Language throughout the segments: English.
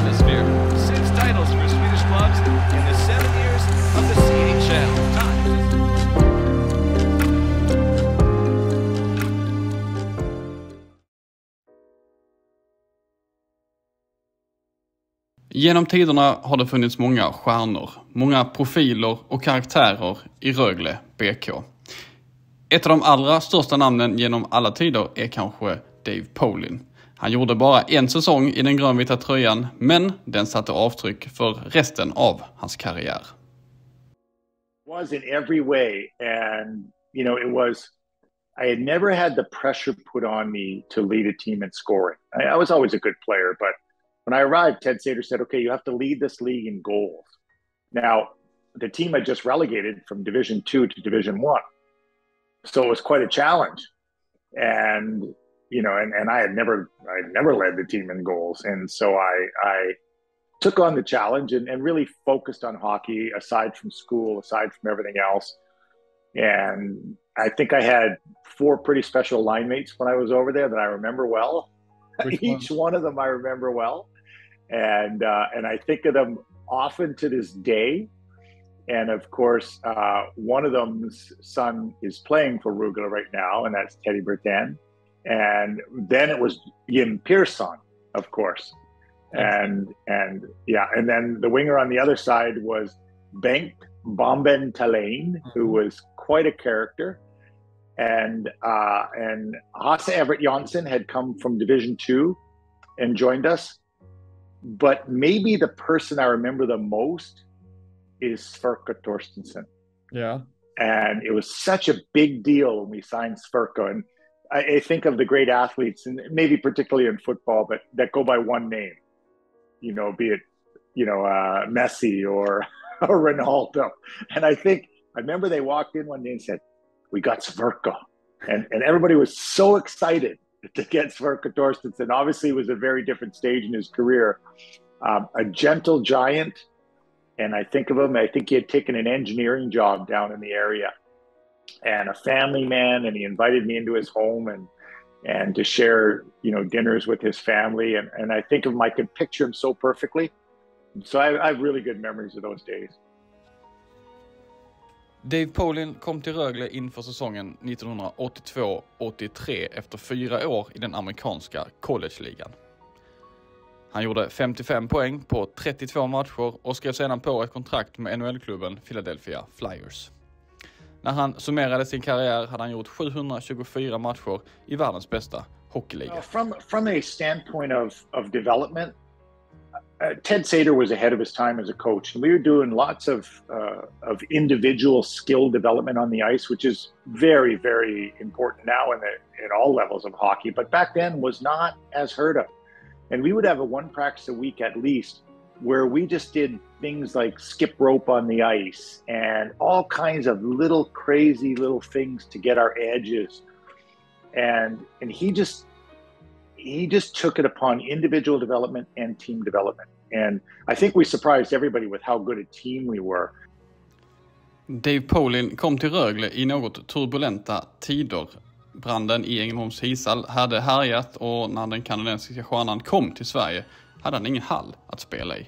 atmosphere. 6 titles for Swedish clubs in the 7 years of the CHL. Time. Genom tiderna har det funnits många stjärnor, många profiler och karaktärer i Rögle BK. Ett av de allra största namnen genom alla tider är kanske Dave Poulin. Han gjorde bara en säsong i den grönvita tröjan, men den satte avtryck för resten av hans karriär. Was in every way, and I had never had the pressure put on me to lead a team in scoring. I was always a good player, but when I arrived, Ted Sater said, okay, you have to lead this league in goals. Now, the team had just relegated from Division 2 to Division 1. So it was quite a challenge. And, and I had never led the team in goals. And so I took on the challenge and really focused on hockey aside from school, aside from everything else. And I think I had 4 pretty special line mates when I was over there that I remember well. Each one of them I remember well. And I think of them often to this day. And of course, one of them's son is playing for Rögle right now, and that's Teddy Bertan. And then it was Jim Pearson, of course. And then the winger on the other side was Bengt Bomben Talain, who was quite a character. And Hasse Everett Jansson had come from Division 2 and joined us. But maybe the person I remember the most is Sverker Torstensen. Yeah. And it was such a big deal when we signed Sverker. And I think of the great athletes, and maybe particularly in football, but that go by one name, be it, Messi or Ronaldo. And I remember they walked in one day and said, we got Sverker. And everybody was so excited to get Sverker Torstensen. Obviously, it was a very different stage in his career. A gentle giant. And I think he had taken an engineering job down in the area, and a family man, and he invited me into his home and to share, dinners with his family. And I think I could picture him so perfectly. So I have really good memories of those days. Dave Poulin kom till Rögle inför säsongen 1982-83 efter 4 år i den amerikanska college-ligan. Han gjorde 55 poäng på 32 matcher och skrev sedan på ett kontrakt med NHL-klubben Philadelphia Flyers. När han summerade sin karriär hade han gjort 724 matcher i världens bästa hockeyliga. From a standpoint of development, Ted Sater was ahead of his time as a coach, and we were doing lots of individual skill development on the ice, which is very, very important now in all levels of hockey, but back then was not as heard of. And we would have 1 practice a week at least where we just did things like skip rope on the ice and all kinds of little crazy little things to get our edges. And he just took it upon individual development and team development. And I think we surprised everybody with how good a team we were. Dave Poulin kom till Rögle i något turbulenta tider. Branden i Ängelholms ishall hade härjat, och när den kanadensiska stjärnan kom till Sverige hade han ingen hall att spela i.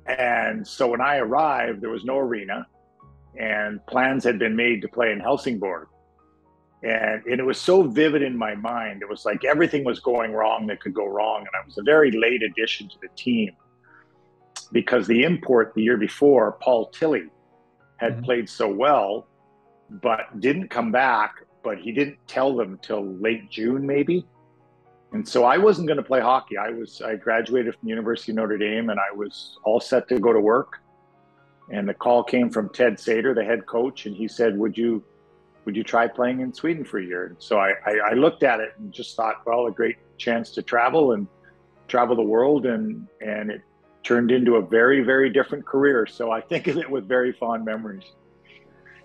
And so when I arrived, there was no arena, and plans had been made to play in Helsingborg. And it was so vivid in my mind. It was like everything was going wrong that could go wrong. And I was a very late addition to the team because the import the year before, Paul Tilley, had played so well, but didn't come back. But he didn't tell them till late June, maybe. And so I wasn't going to play hockey. I graduated from the University of Notre Dame, and I was all set to go to work. And the call came from Ted Sater, the head coach, and he said, would you try playing in Sweden for a year? And so I looked at it and just thought, well, a great chance to travel the world. And it turned into a very, very different career. So I think of it with very fond memories.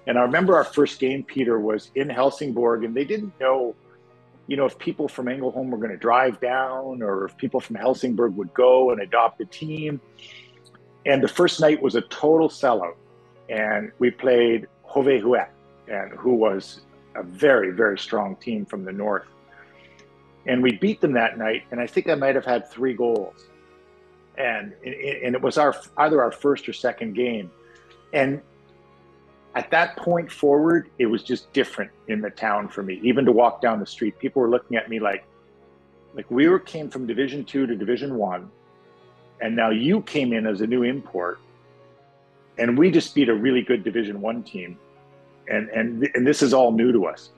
And I remember our first game, Peter, was in Helsingborg, and they didn't know, if people from Ängelholm were going to drive down or if people from Helsingborg would go and adopt the team. And the first night was a total sellout. And we played Hove, and who was a very, very strong team from the north. And we beat them that night, and I think I might have had 3 goals. and it was either our first or second game, and at that point forward, it was just different in the town for me. Even to walk down the street, people were looking at me like we came from Division 2 to Division 1, and now you came in as a new import, and we just beat a really good Division 1 team, and this is all new to us.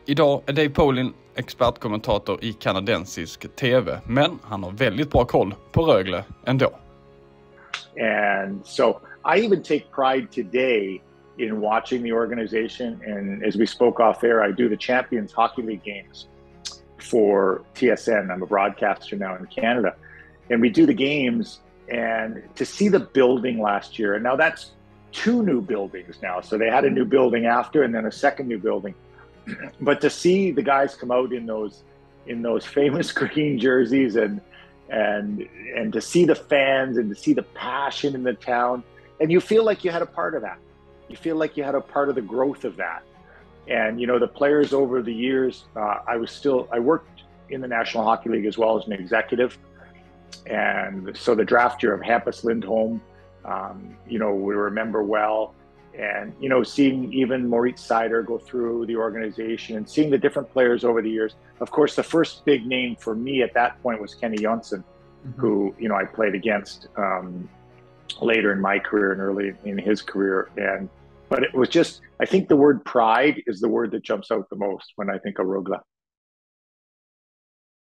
Idag är Dave Poulin expertkommentator i kanadensisk TV, men han har väldigt bra koll på Rögle ändå. And so I even take pride today in watching the organization, and as we spoke off air, I do the Champions Hockey League games for TSN. I'm a broadcaster now in Canada, and we do the games, and to see the building last year, and now that's 2 new buildings now, so they had a new building after and then a second new building, but to see the guys come out in those famous green jerseys, and to see the fans and to see the passion in the town, and you feel like you had a part of that. You feel like you had a part of the growth of that. And, you know, the players over the years, I worked in the National Hockey League as well as an executive. And so the draft year of Hampus Lindholm, you know, we remember well. And, you know, seeing even Moritz Seider go through the organization and seeing the different players over the years. Of course, the first big name for me at that point was Kenny Jonsson, who, you know, I played against later in my career and early in his career. But it was just, I think the word pride is the word that jumps out the most when I think of Rögle.